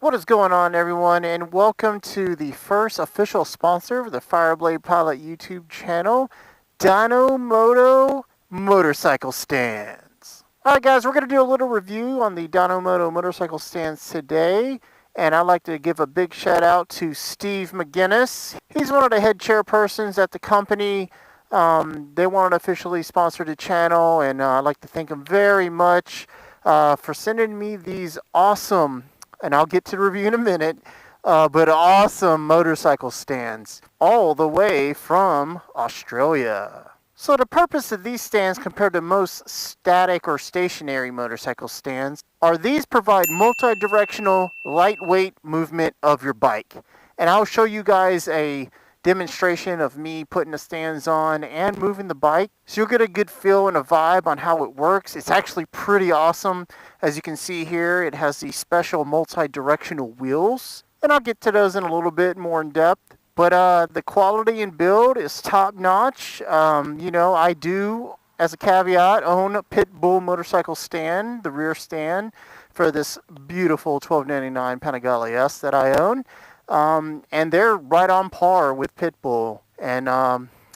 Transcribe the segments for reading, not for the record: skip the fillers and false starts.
What is going on, everyone, and welcome to the first official sponsor of the Fireblade Pilot YouTube channel, Dynamoto motorcycle stands. Alright guys, we're going to do a little review on the Dynamoto motorcycle stands today, and I'd like to give a big shout out to Steve McGinnis. He's one of the head chairpersons at the company. They wanted to officially sponsor the channel, and I'd like to thank him very much for sending me these awesome, and I'll get to the review in a minute, but awesome motorcycle stands all the way from Australia. So the purpose of these stands compared to most static or stationary motorcycle stands are these provide multi-directional lightweight movement of your bike. And I'll show you guys a demonstration of me putting the stands on and moving the bike, so you'll get a good feel and a vibe on how it works. It's actually pretty awesome. As you can see here, it has these special multi-directional wheels, and I'll get to those in a little bit more in depth. But the quality and build is top notch. I do, as a caveat, own a Pitbull motorcycle stand, the rear stand for this beautiful 1299 Panigale S that I own. And they're right on par with Pitbull. And,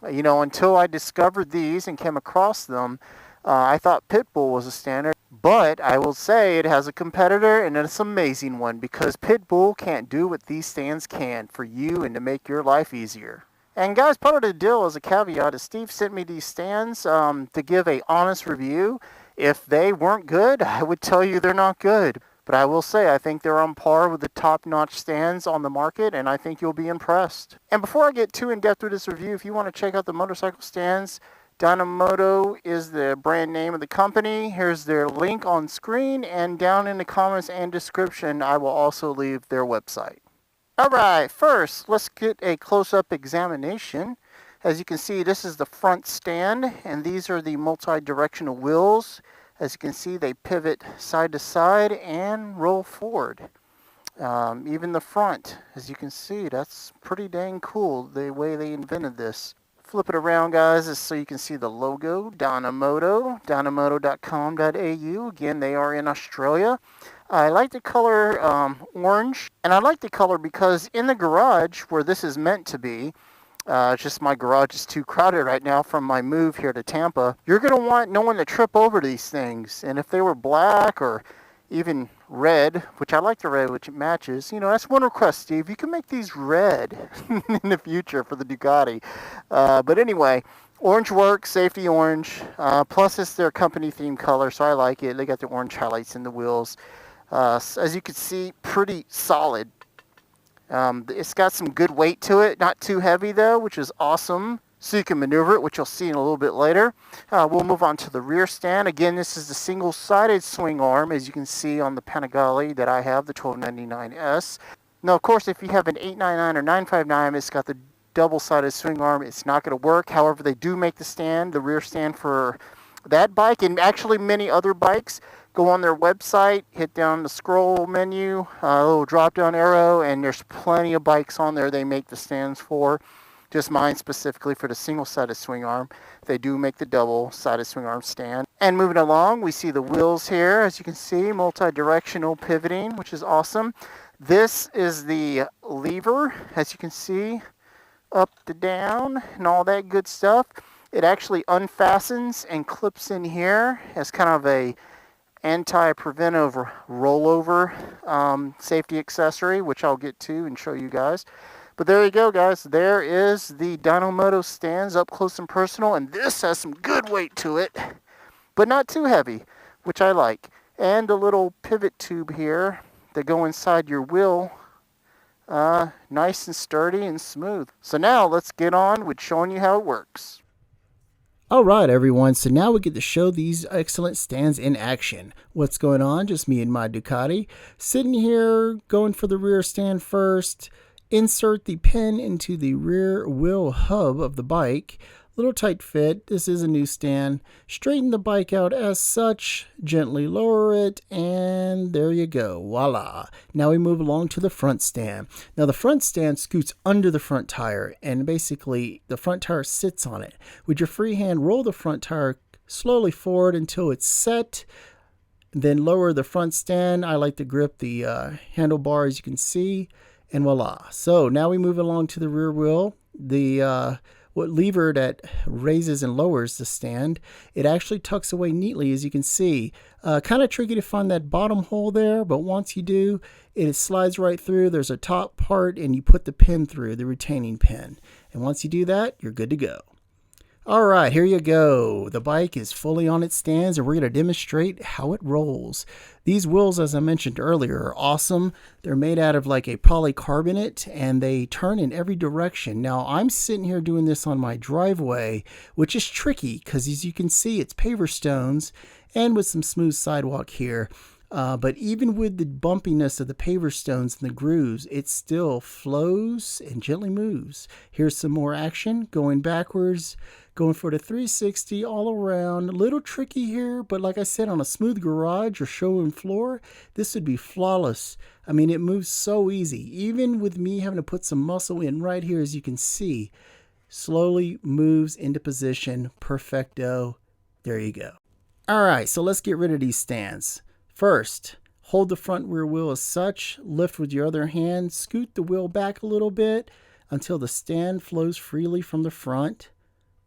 until I discovered these and came across them, I thought Pitbull was a standard. But I will say it has a competitor, and it's an amazing one, because Pitbull can't do what these stands can for you and to make your life easier. And guys, part of the deal as a caveat is Steve sent me these stands to give a honest review. If they weren't good, I would tell you they're not good. But I will say, I think they're on par with the top-notch stands on the market, and I think you'll be impressed. And before I get too in-depth with this review, if you want to check out the motorcycle stands, Dynamoto is the brand name of the company. Here's their link on screen, and down in the comments and description, I will also leave their website. Alright, first, let's get a close-up examination. As you can see, this is the front stand, and these are the multi-directional wheels. As you can see, they pivot side to side and roll forward. Even the front, as you can see, that's pretty dang cool, the way they invented this. Flip it around, guys, so you can see the logo, Dynamoto, dynamoto.com.au. Again, they are in Australia. I like the color orange, and I like the color because in the garage where this is meant to be, just my garage is too crowded right now from my move here to Tampa. You're going to want no one to trip over these things. And if they were black or even red, which I like the red, which it matches, that's one request, Steve. You can make these red in the future for the Ducati. But anyway, orange works, safety orange. Plus it's their company theme color, so I like it. They got the orange highlights in the wheels. As you can see, pretty solid. It's got some good weight to it, not too heavy though, which is awesome. So you can maneuver it, which you'll see in a little bit later. We'll move on to the rear stand. Again, this is the single-sided swing arm, as you can see on the Panigale that I have, the 1299S. Now, of course, if you have an 899 or 959, it's got the double-sided swing arm. It's not going to work. However, they do make the stand, the rear stand for that bike, and actually many other bikes. Go on their website, hit down the scroll menu, a little drop-down arrow, and there's plenty of bikes on there they make the stands for. Just mine specifically for the single-sided swing arm. They do make the double-sided swing arm stand. And moving along, we see the wheels here. As you can see, multi-directional pivoting, which is awesome. This is the lever, as you can see, up to down and all that good stuff. It actually unfastens and clips in here as kind of a anti-preventive rollover safety accessory, which I'll get to and show you guys. But there you go, guys. There is the Dynamoto stands up close and personal, and this has some good weight to it, but not too heavy, which I like. And a little pivot tube here that go inside your wheel, nice and sturdy and smooth. So now let's get on with showing you how it works. Alright everyone, so now we get to show these excellent stands in action. What's going on? Just me and my Ducati. Sitting here, going for the rear stand first. Insert the pin into the rear wheel hub of the bike. Little tight fit. This is a new stand. Straighten the bike out as such. Gently lower it, and there you go. Voila. Now we move along to the front stand. Now the front stand scoots under the front tire, and basically the front tire sits on it. With your free hand, roll the front tire slowly forward until it's set. Then lower the front stand. I like to grip the handlebar, as you can see, and voila. So now we move along to the rear wheel. The what lever that raises and lowers the stand, it actually tucks away neatly, as you can see. Kind of tricky to find that bottom hole there, but once you do, it slides right through. There's a top part, and you put the pin through, the retaining pin. And once you do that, you're good to go. All right, here you go. The bike is fully on its stands, and we're going to demonstrate how it rolls. These wheels, as I mentioned earlier, are awesome. They're made out of like a polycarbonate, and they turn in every direction. Now, I'm sitting here doing this on my driveway, which is tricky because, as you can see, it's paver stones and with some smooth sidewalk here. But even with the bumpiness of the paver stones and the grooves, it still flows and gently moves. Here's some more action, going backwards, going for the 360 all around. A little tricky here, but like I said, on a smooth garage or showroom floor, this would be flawless. I mean, it moves so easy. Even with me having to put some muscle in right here, as you can see, slowly moves into position. Perfecto. There you go. All right, so let's get rid of these stands. First, hold the front rear wheel as such, lift with your other hand, scoot the wheel back a little bit until the stand flows freely from the front.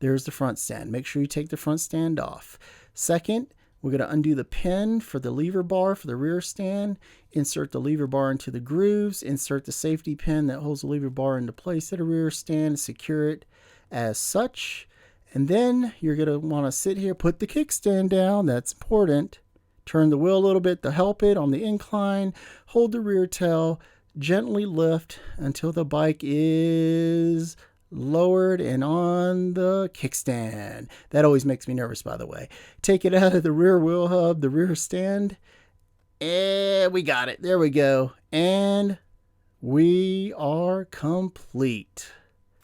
There's the front stand. Make sure you take the front stand off. Second, we're going to undo the pin for the lever bar for the rear stand, insert the lever bar into the grooves, insert the safety pin that holds the lever bar into place at the rear stand, secure it as such. And then you're going to want to sit here, put the kickstand down. That's important. Turn the wheel a little bit to help it on the incline. Hold the rear tail. Gently lift until the bike is lowered and on the kickstand. That always makes me nervous, by the way. Take it out of the rear wheel hub, the rear stand. And we got it. There we go. And we are complete.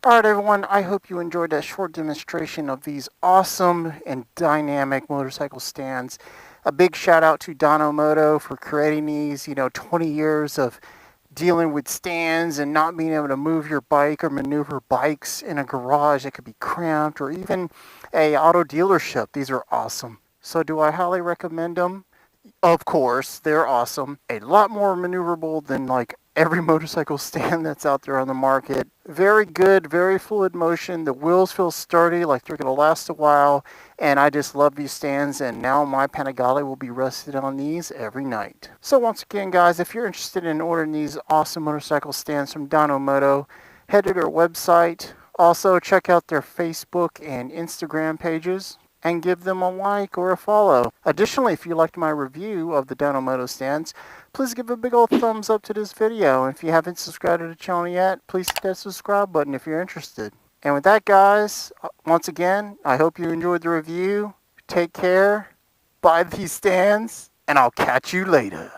All right, everyone, I hope you enjoyed that short demonstration of these awesome and dynamic motorcycle stands. A big shout out to Dynamoto for creating these, 20 years of dealing with stands and not being able to move your bike or maneuver bikes in a garage that could be cramped, or even a auto dealership. These are awesome. So do I highly recommend them? Of course, they're awesome. A lot more maneuverable than like every motorcycle stand that's out there on the market. Very good, very fluid motion. The wheels feel sturdy, like they're going to last a while. And I just love these stands, and now my Panigale will be rested on these every night. So once again, guys, if you're interested in ordering these awesome motorcycle stands from Dynamoto, head to their website. Also, check out their Facebook and Instagram pages and give them a like or a follow. Additionally, if you liked my review of the Dynamoto stands, please give a big old thumbs up to this video. And if you haven't subscribed to the channel yet, please hit that subscribe button if you're interested. And with that, guys, once again, I hope you enjoyed the review. Take care, buy these stands, and I'll catch you later.